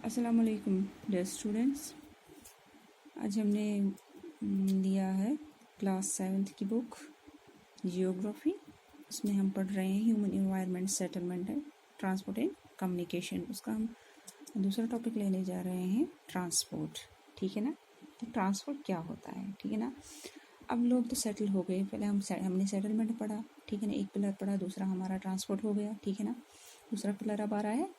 अस्सलाम वालेकुम dear students. आज हमने लिया है क्लास 7th की बुक जियोग्राफी। उसमें हम पढ़ रहे हैं human environment, settlement and transport and communication. उसका हम दूसरा टॉपिक लेने जा रहे हैं ट्रांसपोर्ट। ठीक है ना। तो ट्रांसपोर्ट क्या होता है, ठीक है ना। अब लोग तो सेटल हो गए, पहले हमने सेटलमेंट पढ़ा, ठीक है ना, एक पिलर पढ़ा, दूसरा हमारा ट्रांसपोर्ट हो गया, ठीक है ना। दूसरा पिलर अब आ रहा है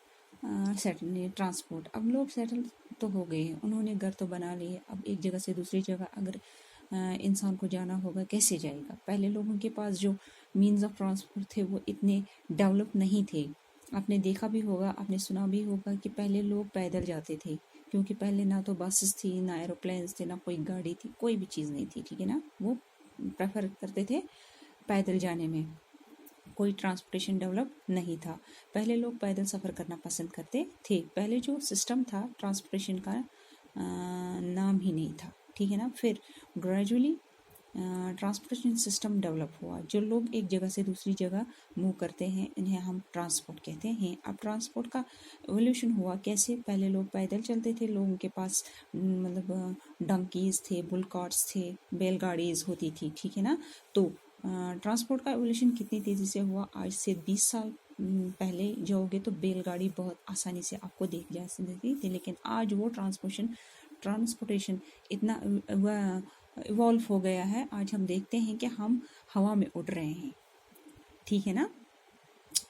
सेटल ट्रांसपोर्ट। अब लोग सेटल तो हो गए हैं, उन्होंने घर तो बना लिए। अब एक जगह से दूसरी जगह अगर इंसान को जाना होगा, कैसे जाएगा। पहले लोगों के पास जो मीन्स ऑफ ट्रांसपोर्ट थे वो इतने डेवलप नहीं थे। आपने देखा भी होगा, आपने सुना भी होगा कि पहले लोग पैदल जाते थे, क्योंकि पहले ना तो बसेस थी, ना एरोप्लेन्स थे, ना कोई गाड़ी थी, कोई भी चीज़ नहीं थी, ठीक है ना। वो प्रेफर करते थे पैदल जाने में, कोई ट्रांसपोर्टेशन डेवलप नहीं था। पहले लोग पैदल सफ़र करना पसंद करते थे। पहले जो सिस्टम था ट्रांसपोर्टेशन का नाम ही नहीं था, ठीक है ना। फिर ग्रेजुअली ट्रांसपोर्टेशन सिस्टम डेवलप हुआ। जो लोग एक जगह से दूसरी जगह मूव करते हैं, इन्हें हम ट्रांसपोर्ट कहते हैं। अब ट्रांसपोर्ट का एवोल्यूशन हुआ कैसे। पहले लोग पैदल चलते थे, लोगों के पास मतलब डंकीज थे, बुल कार्ट्स थे, बैलगाड़ीज होती थी, ठीक है ना। तो ट्रांसपोर्ट का एवोल्यूशन कितनी तेज़ी से हुआ। आज से 20 साल पहले जाओगे तो बैलगाड़ी बहुत आसानी से आपको देख जा सकती थी, लेकिन आज वो ट्रांसपोर्टेशन इतना इवॉल्व हो गया है। आज हम देखते हैं कि हम हवा में उड़ रहे हैं, ठीक है ना,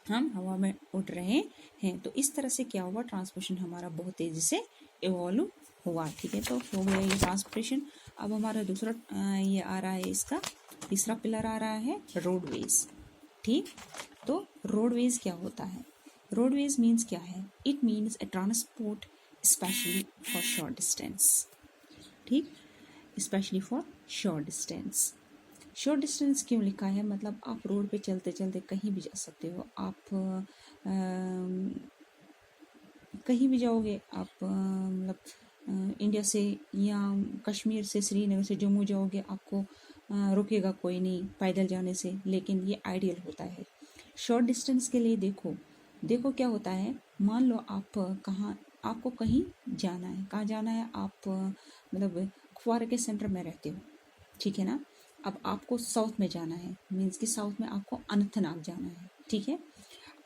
हम हवा में उड़ रहे हैं। तो इस तरह से क्या हुआ, ट्रांसपोर्टेशन हमारा बहुत तेज़ी से इवॉल्व हुआ, ठीक है। तो हो गया ये ट्रांसपोर्टेशन। अब हमारा दूसरा ये आ रहा है, इसका तीसरा पिलर आ रहा है रोडवेज, ठीक। तो रोडवेज क्या होता है। रोडवेज मीन्स क्या है, it means a transport specially for short distance, ठीक, specially for short distance. Short distance क्यों लिखा है, मतलब आप रोड पे चलते चलते कहीं भी जा सकते हो। आप कहीं भी जाओगे, आप मतलब इंडिया से या कश्मीर से, श्रीनगर से जम्मू जाओगे, आपको रुकेगा कोई नहीं पैदल जाने से, लेकिन ये आइडियल होता है। शॉर्ट डिस्टेंस के लिए देखो क्या होता है। मान लो आप आपको कहीं जाना है, कहाँ जाना है, आप मतलब कुपवारा के सेंटर में रहते हो, ठीक है ना। अब आपको साउथ में जाना है, मीन्स कि साउथ में आपको अनंतनाग जाना है, ठीक है।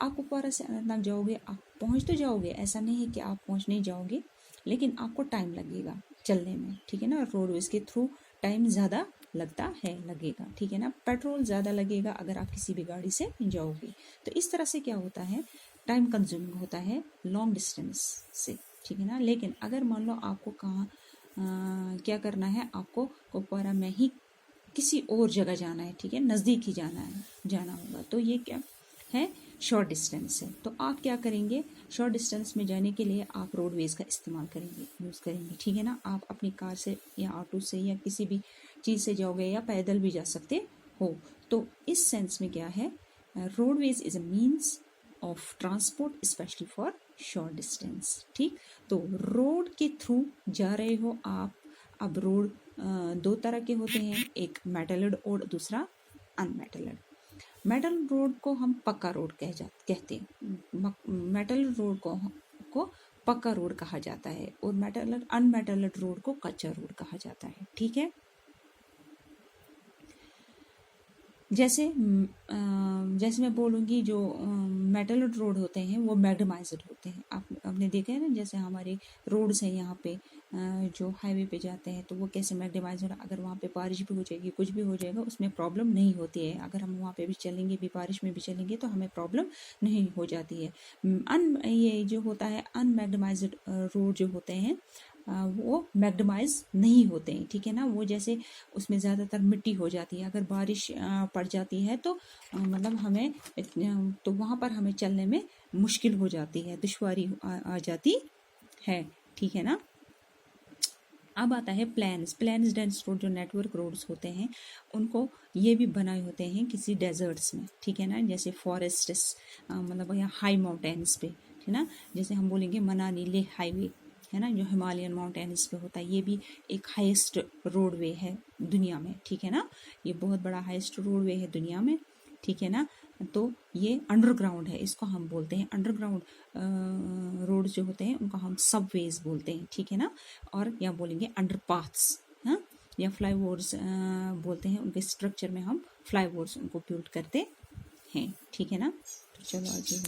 आप कुपवारा से अनंतनाग जाओगे, आप पहुंच तो जाओगे, ऐसा नहीं है कि आप पहुंच नहीं जाओगे, लेकिन आपको टाइम लगेगा चलने में, ठीक है ना। रोडवेज के थ्रू टाइम ज़्यादा लगेगा, ठीक है ना। पेट्रोल ज़्यादा लगेगा अगर आप किसी भी गाड़ी से जाओगे। तो इस तरह से क्या होता है, टाइम कंज्यूमिंग होता है लॉन्ग डिस्टेंस से, ठीक है ना। लेकिन अगर मान लो आपको क्या करना है, आपको कुपवारा में ही किसी और जगह जाना है, ठीक है, नज़दीक ही जाना होगा, तो ये क्या है, शॉर्ट डिस्टेंस है। तो आप क्या करेंगे, शॉर्ट डिस्टेंस में जाने के लिए आप रोडवेज का इस्तेमाल यूज़ करेंगे, ठीक है ना। आप अपनी कार से या ऑटो से या किसी भी चीज़ से जाओगे, या पैदल भी जा सकते हो। तो इस सेंस में क्या है, roadways is a means of transport specially for short distance, ठीक। तो रोड के थ्रू जा रहे हो आप। अब रोड दो तरह के होते हैं, एक मेटल्ड और दूसरा अनमेटल्ड। मेटल रोड को हम पक्का रोड कहते हैं। मेटल रोड को पक्का रोड कहा जाता है, और अनमेटल्ड रोड को कच्चा रोड कहा जाता है, ठीक है। जैसे मैं बोलूँगी, जो मेटल रोड होते हैं वो मैग्नेटाइज्ड होते हैं। आपने देखा है ना, जैसे हमारे रोड्स हैं यहाँ पे, जो हाईवे पे जाते हैं, तो वो कैसे मैग्नेटाइज्ड, अगर वहाँ पे बारिश भी हो जाएगी, कुछ भी हो जाएगा, उसमें प्रॉब्लम नहीं होती है। अगर हम वहाँ पे भी चलेंगे, भी बारिश में भी चलेंगे, तो हमें प्रॉब्लम नहीं हो जाती है। ये जो होता है अनमैग्नेटाइज्ड रोड जो होते हैं, वो मैग्नेटाइज नहीं होते हैं, ठीक है ना। वो जैसे उसमें ज़्यादातर मिट्टी हो जाती है, अगर बारिश पड़ जाती है तो मतलब हमें तो वहाँ पर हमें चलने में मुश्किल हो जाती है, दुश्वारी आ जाती है, ठीक है ना। अब आता है प्लान्स डेंस रोड, जो नेटवर्क रोड्स होते हैं, उनको ये भी बनाए होते हैं किसी डेजर्ट्स में, ठीक है ना। जैसे फॉरेस्ट्स, मतलब या हाई माउंटेन्स पे, है ना। जैसे हम बोलेंगे मनाली लेह हाईवे, है ना, जो हिमालयन माउंटेन्स पे होता है, ये भी एक हाईएस्ट रोडवे है दुनिया में, ठीक है ना। ये बहुत बड़ा हाईएस्ट रोडवे है दुनिया में, ठीक है ना। तो ये अंडरग्राउंड है, इसको हम बोलते हैं अंडरग्राउंड रोड जो होते हैं उनको हम सबवेज बोलते हैं, ठीक है ना। और या बोलेंगे अंडरपाथ्स, हाँ, या फ्लाईओवर्स बोलते हैं, उनके स्ट्रक्चर में हम फ्लाईओवर्स उनको बिल्ड करते हैं, ठीक है ना। तो चलो आगे